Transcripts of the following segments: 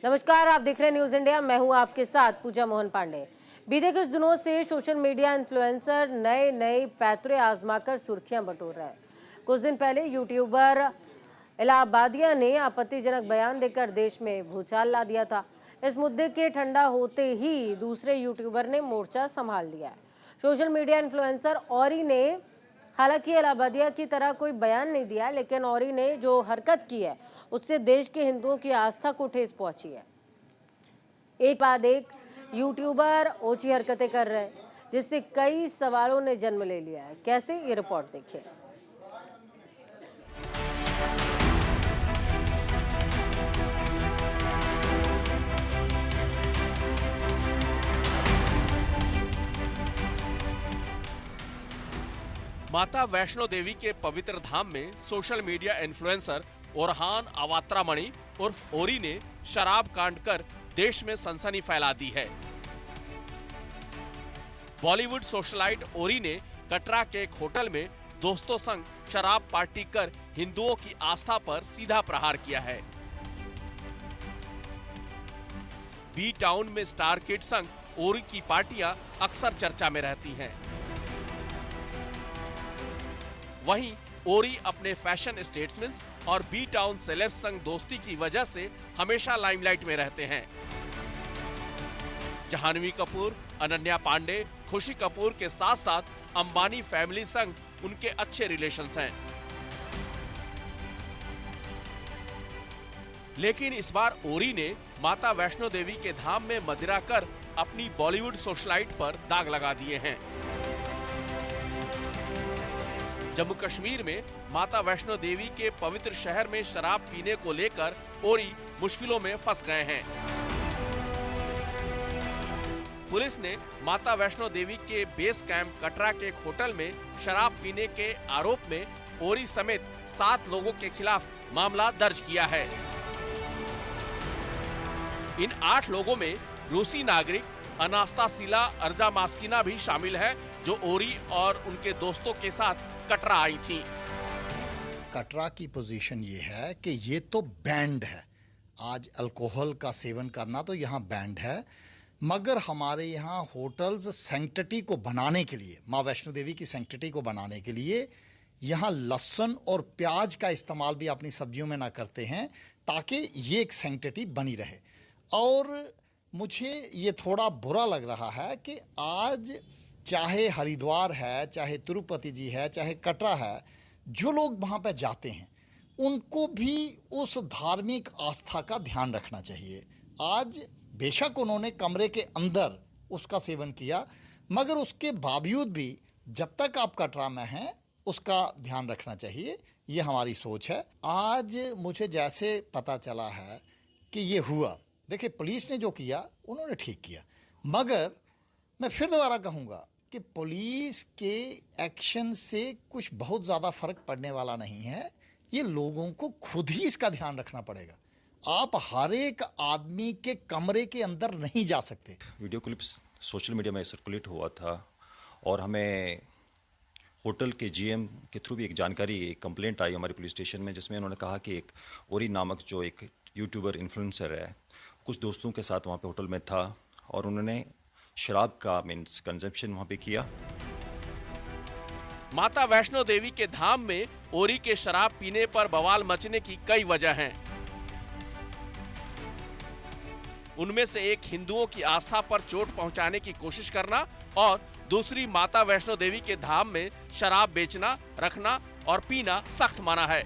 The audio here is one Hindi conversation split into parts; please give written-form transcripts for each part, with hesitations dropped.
नमस्कार, आप देख रहे हैं न्यूज इंडिया। मैं हूं आपके साथ पूजा मोहन पांडे। बीते कुछ दिनों से सोशल मीडिया इन्फ्लुएंसर नए पैतरे आजमाकर सुर्खियां बटोर रहे हैं। कुछ दिन पहले यूट्यूबर इलाहाबादिया ने आपत्तिजनक बयान देकर देश में भूचाल ला दिया था। इस मुद्दे के ठंडा होते ही दूसरे यूट्यूबर ने मोर्चा संभाल लिया है। सोशल मीडिया इन्फ्लुएंसर औरी ने हालांकि इलाहाबादिया की तरह कोई बयान नहीं दिया, लेकिन औरी ने जो हरकत की है उससे देश के हिंदुओं की आस्था को ठेस पहुंची है। एक बाद एक यूट्यूबर ओछी हरकतें कर रहे हैं, जिससे कई सवालों ने जन्म ले लिया है। कैसे, ये रिपोर्ट देखिए। माता वैष्णो देवी के पवित्र धाम में social media influencer Orhan Awatramani उर्फ ओरी ने शराब कांड कर देश में सनसनी फैला दी है। बॉलीवुड सोशलाइट ओरी ने कटरा के एक होटल में दोस्तों संग शराब पार्टी कर हिंदुओं की आस्था पर सीधा प्रहार किया है। बी टाउन में स्टार किड संग ओरी की पार्टियां अक्सर चर्चा में रहती हैं। वहीं ओरी अपने फैशन स्टेट्समैन और बी टाउन सेलेब्स संग दोस्ती की वजह से हमेशा लाइमलाइट में रहते हैं। जाह्नवी कपूर, अनन्या पांडे, खुशी कपूर के साथ साथ अंबानी फैमिली संग उनके अच्छे रिलेशंस हैं। लेकिन इस बार ओरी ने माता वैष्णो देवी के धाम में मदिरा कर अपनी बॉलीवुड सोशलाइट पर दाग लगा दिए हैं। जम्मू कश्मीर में माता वैष्णो देवी के पवित्र शहर में शराब पीने को लेकर ओरी मुश्किलों में फंस गए हैं। पुलिस ने माता वैष्णो देवी के बेस कैंप कटरा के एक होटल में शराब पीने के आरोप में ओरी समेत 7 लोगों के खिलाफ मामला दर्ज किया है। इन 8 लोगों में रूसी नागरिक अनास्तासिला अर्जामास्किना भी शामिल है, जो ओरी और उनके दोस्तों के साथ कटरा आई थी। कटरा की पोजीशन ये है कि ये तो बैंड है। आज अल्कोहल का सेवन करना तो यहाँ बैंड है, मगर हमारे यहाँ होटल्स सैंक्टिटी को बनाने के लिए, माँ वैष्णो देवी की सैंक्टिटी को बनाने के लिए यहाँ लहसुन और प्याज का इस्तेमाल भी अपनी सब्जियों में ना करते हैं, ताकि ये एक सैंक्टिटी बनी रहे। और मुझे ये थोड़ा बुरा लग रहा है कि आज चाहे हरिद्वार है, चाहे तिरुपति जी है, चाहे कटरा है, जो लोग वहाँ पर जाते हैं उनको भी उस धार्मिक आस्था का ध्यान रखना चाहिए। आज बेशक उन्होंने कमरे के अंदर उसका सेवन किया, मगर उसके बावजूद भी जब तक आप कटरा में हैं उसका ध्यान रखना चाहिए। ये हमारी सोच है। आज मुझे जैसे पता चला है कि ये हुआ, देखिए पुलिस ने जो किया उन्होंने ठीक किया, मगर मैं फिर दोबारा कहूँगा कि पुलिस के एक्शन से कुछ बहुत ज़्यादा फर्क पड़ने वाला नहीं है। ये लोगों को खुद ही इसका ध्यान रखना पड़ेगा। आप हर एक आदमी के कमरे के अंदर नहीं जा सकते। वीडियो क्लिप्स सोशल मीडिया में सर्कुलेट हुआ था और हमें होटल के जीएम के थ्रू भी एक जानकारी, एक कंप्लेंट आई हमारे पुलिस स्टेशन में, जिसमें उन्होंने कहा कि एक ओरी नामक जो एक यूट्यूबर इन्फ्लुएंसर है, कुछ दोस्तों के साथ वहाँ पे होटल में था और उन्होंने शराब का मीन्स कंजम्पशन वहाँ पे किया। माता वैष्णो देवी के धाम में ओरी के शराब पीने पर बवाल मचने की कई वजह हैं। उनमें से एक हिंदुओं की आस्था पर चोट पहुंचाने की कोशिश करना और दूसरी माता वैष्णो देवी के धाम में शराब बेचना, रखना और पीना सख्त माना है।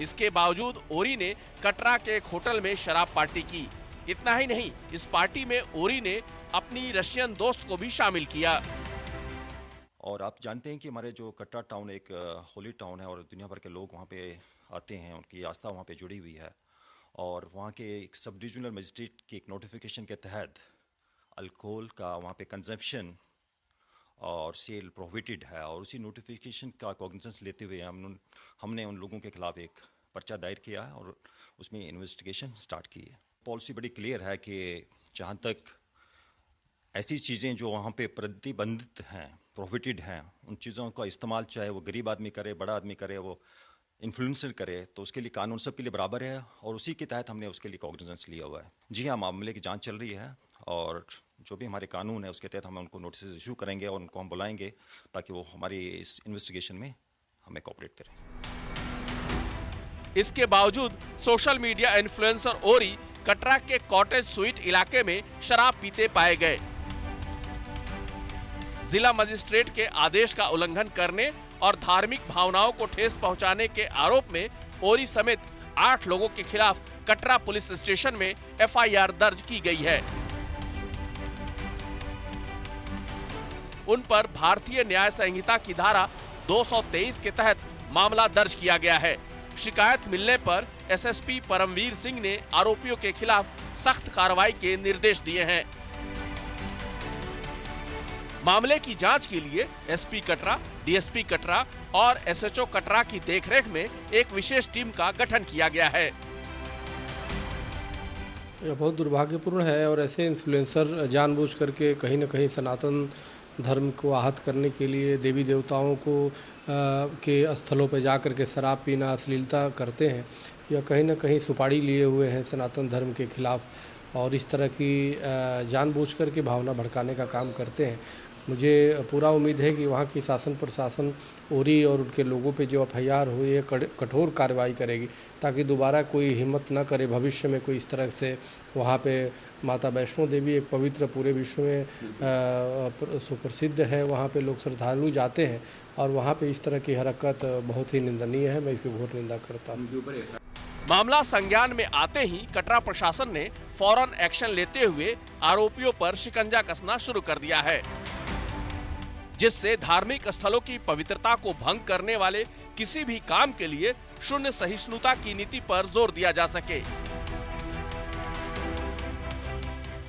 इसके बावजूद ओरी ने कटरा के एक होटल में शराब पार्टी की। इतना ही नहीं, इस पार्टी में ओरी ने अपनी रशियन दोस्त को भी शामिल किया। और आप जानते हैं कि हमारे जो कटरा टाउन एक होली टाउन है और दुनिया भर के लोग वहाँ पे आते हैं, उनकी आस्था वहाँ पे जुड़ी हुई है। और वहाँ के एक सब डिविजनल मजिस्ट्रेट की एक नोटिफिकेशन के तहत अल्कोहल का वहाँ पे कंजम्पशन और सेल प्रोहिबिटेड है, और उसी नोटिफिकेशन का कॉग्निजेंस लेते हुए हमने उन लोगों के खिलाफ एक पर्चा दायर किया है और उसमें इन्वेस्टिगेशन स्टार्ट की है। पॉलिसी बड़ी क्लियर है कि जहाँ तक ऐसी चीज़ें जो वहाँ पे प्रतिबंधित हैं, प्रोहिबिटेड हैं, उन चीज़ों का इस्तेमाल चाहे वो गरीब आदमी करे, बड़ा आदमी करे, वो इन्फ्लुएंसर करे तो उसके लिए कानून सबके लिए बराबर है और उसी के तहत हमने उसके लिए कॉग्निजेंस लिया हुआ है। जी हाँ, मामले की जांच चल रही है और जो भी हमारे कानून है उसके तहत हम उनको नोटिस इशू करेंगे और उनको हम बुलाएंगे ताकि वो हमारी इस इन्वेस्टिगेशन में हमें कोऑपरेट करें। इसके बावजूद सोशल मीडिया इन्फ्लुएंसर ओरी कटरा के कॉटेज स्वीट इलाके में शराब पीते पाए गए। जिला मजिस्ट्रेट के आदेश का उल्लंघन करने और धार्मिक भावनाओं को ठेस पहुंचाने के आरोप में ओरी समेत 8 लोगों के खिलाफ कटरा पुलिस स्टेशन में एफआईआर दर्ज की गई है। उन पर भारतीय न्याय संहिता की धारा 223 के तहत मामला दर्ज किया गया है। शिकायत मिलने पर एसएसपी परमवीर सिंह ने आरोपियों के खिलाफ सख्त कार्रवाई के निर्देश दिए हैं। मामले की जांच के लिए एसपी कटरा, डीएसपी कटरा और एसएचओ कटरा की देखरेख में एक विशेष टीम का गठन किया गया है। यह बहुत दुर्भाग्यपूर्ण है और ऐसे इन्फ्लुएंसर जानबूझ करके कहीं न कहीं सनातन धर्म को आहत करने के लिए देवी देवताओं को के स्थलों पर जा कर के शराब पीना, अश्लीलता करते हैं या कहीं न कहीं सुपारी लिए हुए हैं सनातन धर्म के खिलाफ और इस तरह की जानबूझ कर के भावना भड़काने का काम करते हैं। मुझे पूरा उम्मीद है कि वहाँ की शासन प्रशासन ओरी और उनके लोगों पे जो एफआईआर हुई है कठोर कार्रवाई करेगी ताकि दोबारा कोई हिम्मत न करे भविष्य में कोई इस तरह से वहाँ पे माता वैष्णो देवी एक पवित्र पूरे विश्व में सुप्रसिद्ध है। वहाँ पे लोग श्रद्धालु जाते हैं और वहाँ पे इस तरह की हरकत बहुत ही निंदनीय है। मैं इसकी घोर निंदा करता हूँ। मामला संज्ञान में आते ही कटरा प्रशासन ने फौरन एक्शन लेते हुए आरोपियों पर शिकंजा कसना शुरू कर दिया है, जिससे धार्मिक स्थलों की पवित्रता को भंग करने वाले किसी भी काम के लिए शून्य सहिष्णुता की नीति पर जोर दिया जा सके।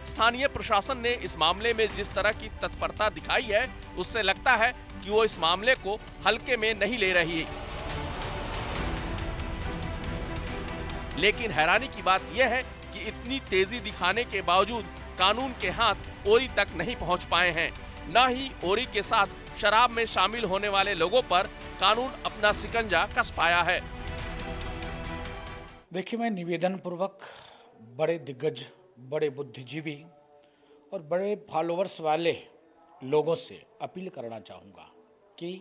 स्थानीय प्रशासन ने इस मामले में जिस तरह की तत्परता दिखाई है, उससे लगता है कि वो इस मामले को हल्के में नहीं ले रही। लेकिन हैरानी की बात यह है कि इतनी तेजी दिखाने के बावजूद कानून के हाथ ओरी तक नहीं पहुंच पाए हैं। न ही ओरी के साथ शराब में शामिल होने वाले लोगों पर कानून अपना शिकंजा कस पाया है। देखिए, मैं निवेदन पूर्वक बड़े दिग्गज, बड़े बुद्धिजीवी और बड़े फॉलोअर्स वाले लोगों से अपील करना चाहूँगा कि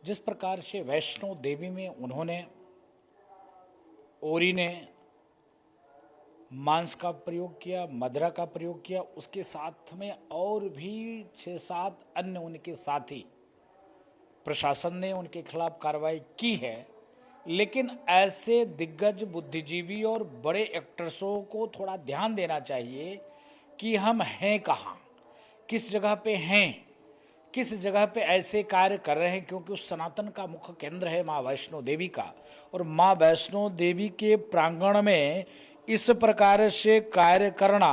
जिस प्रकार से वैष्णो देवी में उन्होंने ओरी ने मांस का प्रयोग किया, मदिरा का प्रयोग किया, उसके साथ में और भी 6-7 अन्य उनके साथी, प्रशासन ने उनके खिलाफ कार्रवाई की है। लेकिन ऐसे दिग्गज बुद्धिजीवी और बड़े एक्टर्सों को थोड़ा ध्यान देना चाहिए कि हम हैं कहाँ, किस जगह पे हैं, किस जगह पे ऐसे कार्य कर रहे हैं, क्योंकि उस सनातन का मुख्य केंद्र है माँ वैष्णो देवी का, और माँ वैष्णो देवी के प्रांगण में इस प्रकार से कार्य करना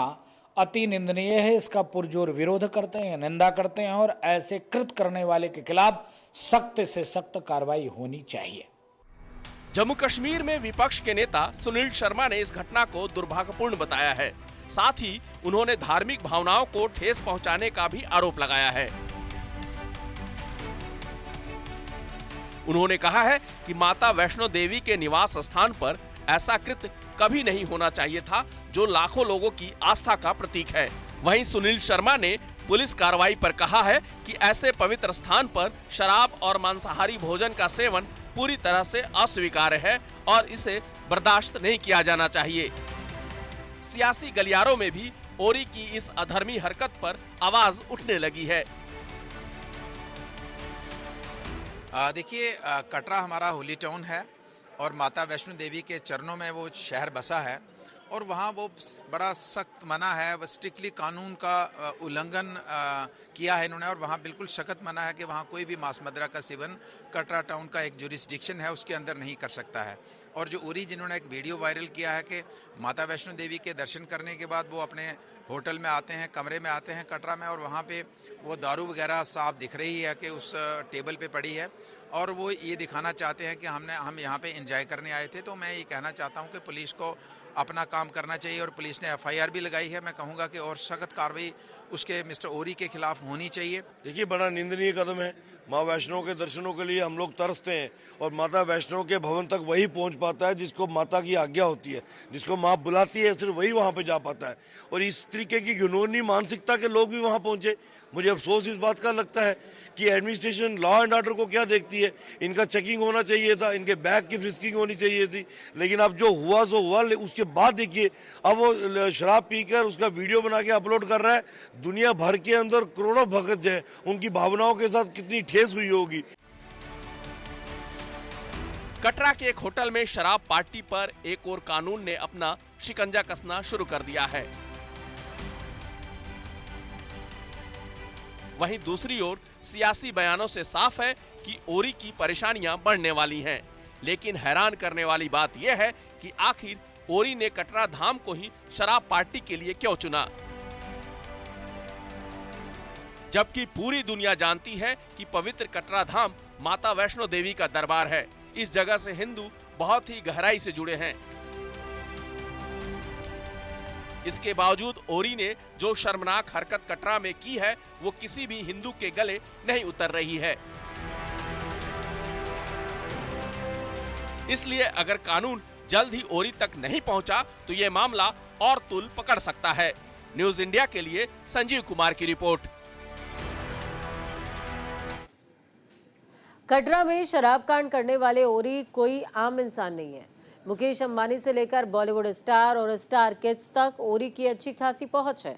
अति निंदनीय है। इसका पुरजोर विरोध करते हैं, निंदा करते हैं और ऐसे कृत करने वाले के खिलाफ सख्त से सख्त कार्रवाई होनी चाहिए। जम्मू कश्मीर में विपक्ष के नेता सुनील शर्मा ने इस घटना को दुर्भाग्यपूर्ण बताया है। साथ ही उन्होंने धार्मिक भावनाओं को ठेस पहुंचाने का भी आरोप लगाया है। उन्होंने कहा है कि माता वैष्णो देवी के निवास स्थान पर ऐसा कृत्य कभी नहीं होना चाहिए था, जो लाखों लोगों की आस्था का प्रतीक है। वहीं सुनील शर्मा ने पुलिस कार्रवाई पर कहा है कि ऐसे पवित्र स्थान पर शराब और मांसाहारी भोजन का सेवन पूरी तरह से अस्वीकार्य है और इसे बर्दाश्त नहीं किया जाना चाहिए। सियासी गलियारों में भी ओरी की इस अधर्मी हरकत पर आवाज उठने लगी है। देखिए, कटरा हमारा होली टाउन है और माता वैष्णो देवी के चरणों में वो शहर बसा है और वहाँ वो बड़ा सख्त मना है, वो स्ट्रिक्टली कानून का उल्लंघन किया है इन्होंने, और वहाँ बिल्कुल सख्त मना है कि वहाँ कोई भी मांस मदिरा का सेवन कटरा टाउन का एक जुरिस्डिक्शन है उसके अंदर नहीं कर सकता है। और जो ओरी जिन्होंने एक वीडियो वायरल किया है कि माता वैष्णो देवी के दर्शन करने के बाद वो अपने होटल में आते हैं, कमरे में आते हैं कटरा में, और वहाँ पे वो दारू वगैरह साफ दिख रही है कि उस टेबल पे पड़ी है, और वो ये दिखाना चाहते हैं कि हम यहाँ पे एंजॉय करने आए थे। तो मैं ये कहना चाहता हूँ कि पुलिस को अपना काम करना चाहिए और पुलिस ने FIR भी लगाई है। मैं कहूँगा कि और सख्त कार्रवाई उसके मिस्टर ओरी के खिलाफ होनी चाहिए। देखिए, बड़ा निंदनीय कदम है। माँ वैष्णो के दर्शनों के लिए हम लोग तरसते हैं और माता वैष्णो के भवन तक वही पहुंच पाता है जिसको माता की आज्ञा होती है, जिसको माँ बुलाती है, सिर्फ वही वहां पे जा पाता है। और इस तरीके की घिनौनी मानसिकता के लोग भी वहां पहुंचे। मुझे अफसोस इस बात का लगता है कि एडमिनिस्ट्रेशन लॉ एंड ऑर्डर को क्या देखती है। इनका चेकिंग होना चाहिए था, इनके बैग की फ्रिस्किंग होनी चाहिए थी, लेकिन अब जो हुआ सो हुआ। उसके बाद देखिए, अब वो शराब पीकर उसका वीडियो बना के अपलोड कर रहा है। दुनिया भर के अंदर करोड़ों भक्त हैं, उनकी भावनाओं के साथ कितनी ठेस हुई होगी। कटरा के एक होटल में शराब पार्टी पर एक और कानून ने अपना शिकंजा कसना शुरू कर दिया है। वहीं दूसरी ओर सियासी बयानों से साफ है कि ओरी की परेशानियां बढ़ने वाली हैं। लेकिन हैरान करने वाली बात यह है कि आखिर ओरी ने कटरा धाम को ही शराब पार्टी के लिए क्यों चुना, जबकि पूरी दुनिया जानती है कि पवित्र कटरा धाम माता वैष्णो देवी का दरबार है। इस जगह से हिंदू बहुत ही गहराई से जुड़े हैं। इसके बावजूद ओरी ने जो शर्मनाक हरकत कटरा में की है, वो किसी भी हिंदू के गले नहीं उतर रही है। इसलिए अगर कानून जल्द ही ओरी तक नहीं पहुंचा तो ये मामला और तूल पकड़ सकता है। न्यूज इंडिया के लिए संजीव कुमार की रिपोर्ट। कटरा में शराब कांड करने वाले ओरी कोई आम इंसान नहीं है। मुकेश अंबानी से लेकर बॉलीवुड स्टार और स्टार किड्स तक ओरी की अच्छी खासी पहुंच है।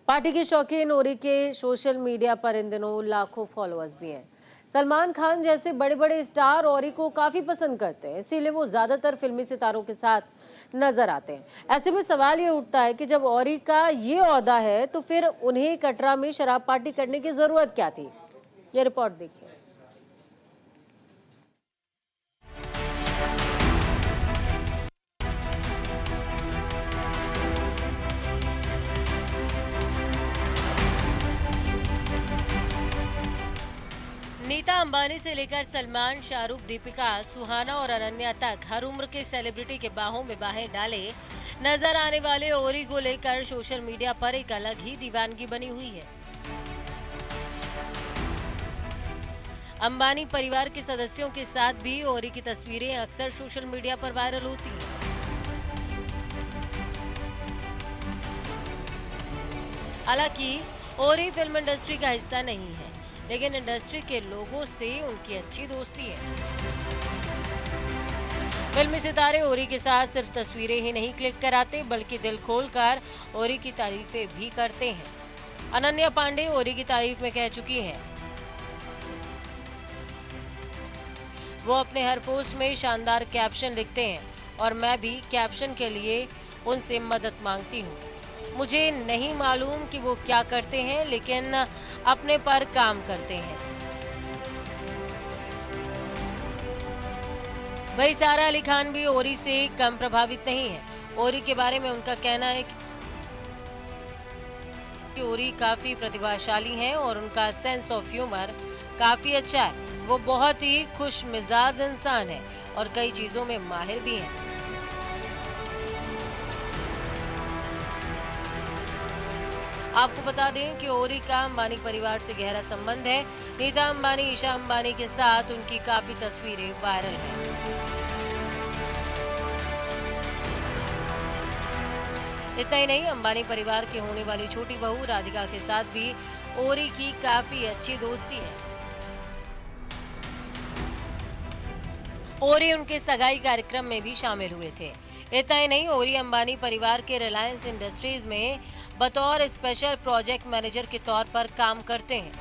पार्टी के शौकीन ओरी के सोशल मीडिया पर इन दिनों लाखों फॉलोअर्स भी हैं। सलमान खान जैसे बड़े बड़े स्टार ओरी को काफी पसंद करते हैं, इसीलिए वो ज्यादातर फिल्मी सितारों के साथ नजर आते हैं। ऐसे में सवाल ये उठता है कि जब ओरी का ये ओहदा है तो फिर उन्हें कटरा में शराब पार्टी करने की जरूरत क्या थी। ये रिपोर्ट देखिए। नीता अंबानी से लेकर सलमान, शाहरुख, दीपिका, सुहाना और अनन्या तक हर उम्र के सेलिब्रिटी के बाहों में बाहें डाले नजर आने वाले ओरी को लेकर सोशल मीडिया पर एक अलग ही दीवानगी बनी हुई है। अंबानी परिवार के सदस्यों के साथ भी ओरी की तस्वीरें अक्सर सोशल मीडिया पर वायरल होती हैं। हालांकि ओरी फिल्म इंडस्ट्री का हिस्सा नहीं है, लेकिन इंडस्ट्री के लोगों से उनकी अच्छी दोस्ती है। फिल्मी सितारे ओरी के साथ सिर्फ तस्वीरें ही नहीं क्लिक कराते, बल्कि दिल खोलकर ओरी की तारीफें भी करते हैं। अनन्या पांडे ओरी की तारीफ में कह चुकी हैं। वो अपने हर पोस्ट में शानदार कैप्शन लिखते हैं और मैं भी कैप्शन के लिए उनसे मदद मांगती हूँ। मुझे नहीं मालूम कि वो क्या करते हैं, लेकिन अपने पर काम करते हैं। वही सारा अली खान भी ओरी से कम प्रभावित नहीं है। ओरी के बारे में उनका कहना है कि ओरी काफी प्रतिभाशाली हैं और उनका सेंस ऑफ ह्यूमर काफी अच्छा है। वो बहुत ही खुश मिजाज इंसान है और कई चीजों में माहिर भी हैं। आपको बता दें कि ओरी का अंबानी परिवार से गहरा संबंध है। नीता अंबानी, ईशा अंबानी के साथ उनकी काफी तस्वीरें वायरल हैं। इतना ही नहीं, अंबानी परिवार की होने वाली छोटी बहू राधिका के साथ भी ओरी की काफी अच्छी दोस्ती है। ओरी उनके सगाई कार्यक्रम में भी शामिल हुए थे। इतना ही नहीं, ओरी अंबानी परिवार के रिलायंस इंडस्ट्रीज में बतौर स्पेशल प्रोजेक्ट मैनेजर के तौर पर काम करते हैं।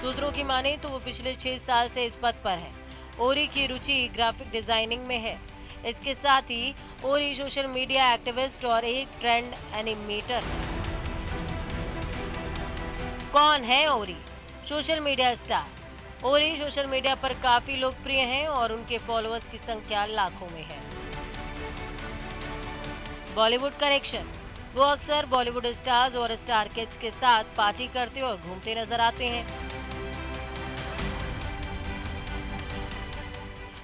सूत्रों की माने तो वो पिछले 6 साल से इस पद पर हैं। ओरी की रुचि ग्राफिक डिजाइनिंग में है। इसके साथ ही ओरी सोशल मीडिया एक्टिविस्ट और एक ट्रेंड एनिमेटर है। कौन है ओरी? Social media star. ओरी सोशल मीडिया पर काफी लोकप्रिय हैं और उनके फॉलोअर्स की संख्या लाखों में है। बॉलीवुड कनेक्शन। वो अक्सर बॉलीवुड स्टार्स और स्टार किड्स के साथ पार्टी करते और घूमते नजर आते हैं।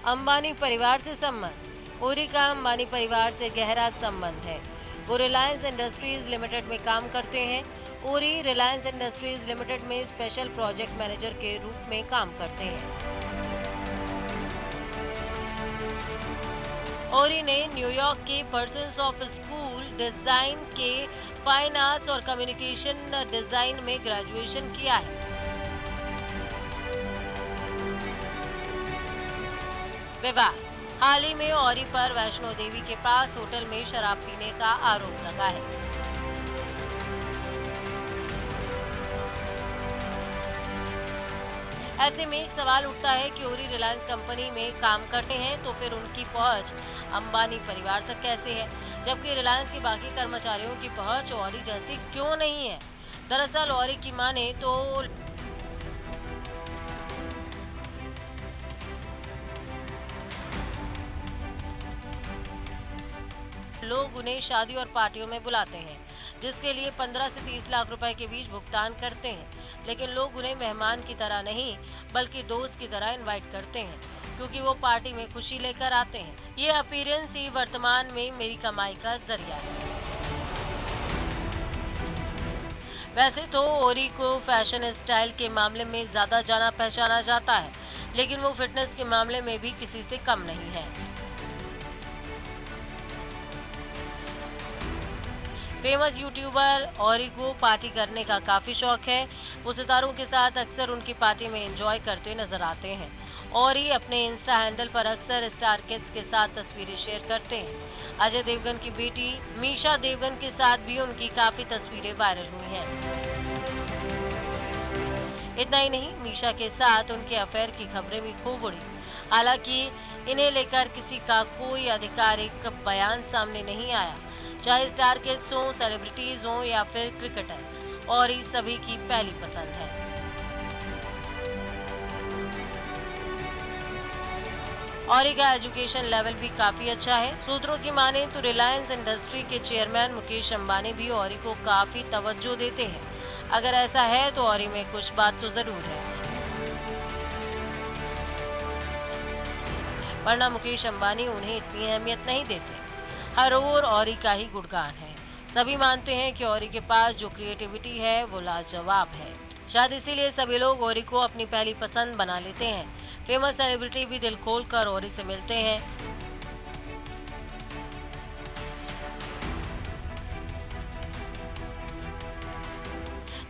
अंबानी परिवार से संबंध। ओरी का अंबानी परिवार से गहरा संबंध है। वो रिलायंस इंडस्ट्रीज लिमिटेड में काम करते हैं। ओरी रिलायंस इंडस्ट्रीज लिमिटेड में स्पेशल प्रोजेक्ट मैनेजर के रूप में काम करते हैं। ओरी ने न्यूयॉर्क के पर्सन्स ऑफ स्कूल डिजाइन के फाइन आर्ट्स और कम्युनिकेशन डिजाइन में ग्रेजुएशन किया है। विवाद। हाल ही में ओरी पर वैष्णो देवी के पास होटल में शराब पीने का आरोप लगा है। ऐसे में एक सवाल उठता है कि ओरी रिलायंस कंपनी में काम करते हैं तो फिर उनकी पहुंच अंबानी परिवार तक कैसे है, जबकि रिलायंस के बाकी कर्मचारियों की पहुंच ओरी जैसी क्यों नहीं है। दरअसल ओरी की माने तो लोग उन्हें शादी और पार्टियों में बुलाते हैं, जिसके लिए 15 से 30 लाख रुपए के बीच भुगतान करते हैं, लेकिन लोग उन्हें मेहमान की तरह नहीं बल्कि दोस्त की तरह इनवाइट करते हैं, क्योंकि वो पार्टी में खुशी लेकर आते हैं। ये अपीयरेंस ही वर्तमान में मेरी कमाई का जरिया है। वैसे तो ओरी को फैशन स्टाइल के मामले में ज्यादा जाना पहचाना जाता है, लेकिन वो फिटनेस के मामले में भी किसी से कम नहीं है। फेमस यूट्यूबर ओरी को पार्टी करने का काफी शौक है। वो सितारों के साथ अक्सर उनकी पार्टी में एंजॉय करते नजर आते हैं। ओरी अपने इंस्टा हैंडल पर अक्सर स्टार किड्स के साथ तस्वीरें शेयर करते हैं। अजय देवगन की बेटी मीशा देवगन के साथ भी उनकी काफी तस्वीरें वायरल हुई हैं। इतना ही नहीं, मीशा के साथ उनके अफेयर की खबरें भी खूब उड़ी। हालांकि इन्हें लेकर किसी का कोई आधिकारिक बयान सामने नहीं आया, चाहे स्टार किड्स हो, सेलिब्रिटीज हो या फिर क्रिकेटर, और इस सभी की पहली पसंद है। और का एजुकेशन लेवल भी काफी अच्छा है। सूत्रों की माने तो रिलायंस इंडस्ट्री के चेयरमैन मुकेश अंबानी भी ओरी को काफी तवज्जो देते हैं। अगर ऐसा है तो ओरी में कुछ बात तो जरूर है, वरना मुकेश अंबानी उन्हें इतनी अहमियत नहीं देते। हर ओर ओरी का ही गुणगान है। सभी मानते हैं कि ओरी के पास जो क्रिएटिविटी है वो लाजवाब है। शायद इसीलिए सभी लोग ओरी को अपनी पहली पसंद बना लेते हैं। फेमस सेलिब्रिटी भी दिल खोलकर ओरी से मिलते हैं।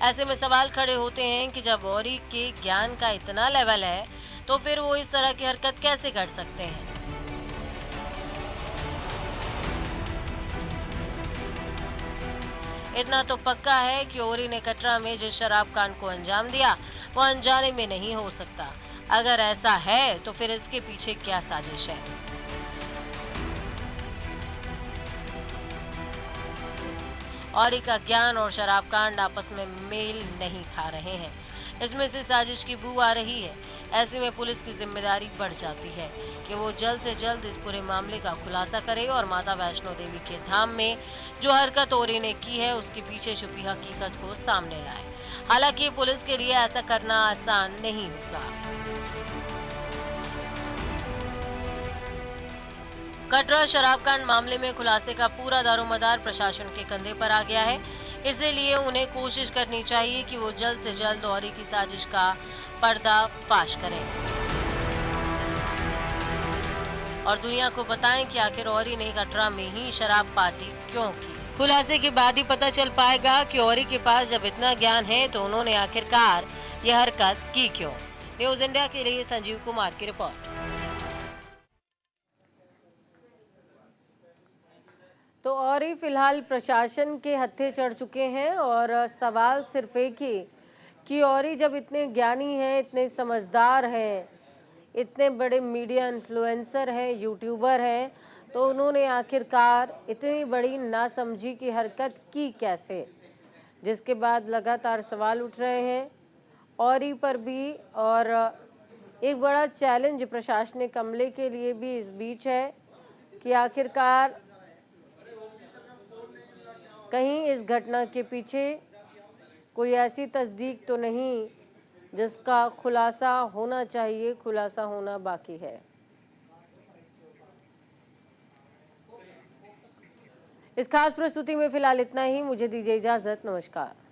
ऐसे में सवाल खड़े होते हैं कि जब ओरी के ज्ञान का इतना लेवल है तो फिर वो इस तरह की हरकत कैसे कर सकते हैं। इतना तो पक्का है कि ओरी ने कटरा में जिस शराब कांड को अंजाम दिया वो अनजाने में नहीं हो सकता। अगर ऐसा है तो फिर इसके पीछे क्या साजिश है। ओरी का ज्ञान और शराब कांड आपस में मेल नहीं खा रहे हैं। इसमें से साजिश की बू आ रही है। ऐसे में पुलिस की जिम्मेदारी बढ़ जाती है कि वो जल्द से जल्द इस पूरे मामले का खुलासा करे और माता वैष्णो देवी के धाम में जो हरकत ओरी ने की है उसके पीछे छुपी हकीकत को सामने लाए। हालांकि पुलिस के लिए ऐसा करना आसान नहीं होगा। कटरा शराबकांड मामले में खुलासे का पूरा दारोमदार प्रशासन के कंधे पर आ गया है। इसलिए उन्हें कोशिश करनी चाहिए कि वो जल्द से जल्द ओरी की साजिश का पर्दाफाश करें और दुनिया को बताएं कि आखिर ओरी ने कटरा में ही शराब पार्टी क्यों की। खुलासे के बाद ही पता चल पाएगा कि ओरी के पास जब इतना ज्ञान है तो उन्होंने आखिरकार यह हरकत की क्यों। न्यूज इंडिया के लिए संजीव कुमार की रिपोर्ट। तो ओरी फिलहाल प्रशासन के हत्थे चढ़ चुके हैं और सवाल सिर्फ एक ही कि ओरी जब इतने ज्ञानी हैं, इतने समझदार हैं, इतने बड़े मीडिया इन्फ्लुएंसर हैं, यूट्यूबर हैं, तो उन्होंने आखिरकार इतनी बड़ी नासमझी की हरकत की कैसे, जिसके बाद लगातार सवाल उठ रहे हैं ओरी पर भी। और एक बड़ा चैलेंज प्रशासनिक अमले के लिए भी इस बीच है कि आखिरकार कहीं इस घटना के पीछे कोई ऐसी तस्दीक तो नहीं जिसका खुलासा होना चाहिए, खुलासा होना बाकी है। इस खास प्रस्तुति में फिलहाल इतना ही। मुझे दीजिए इजाजत। नमस्कार।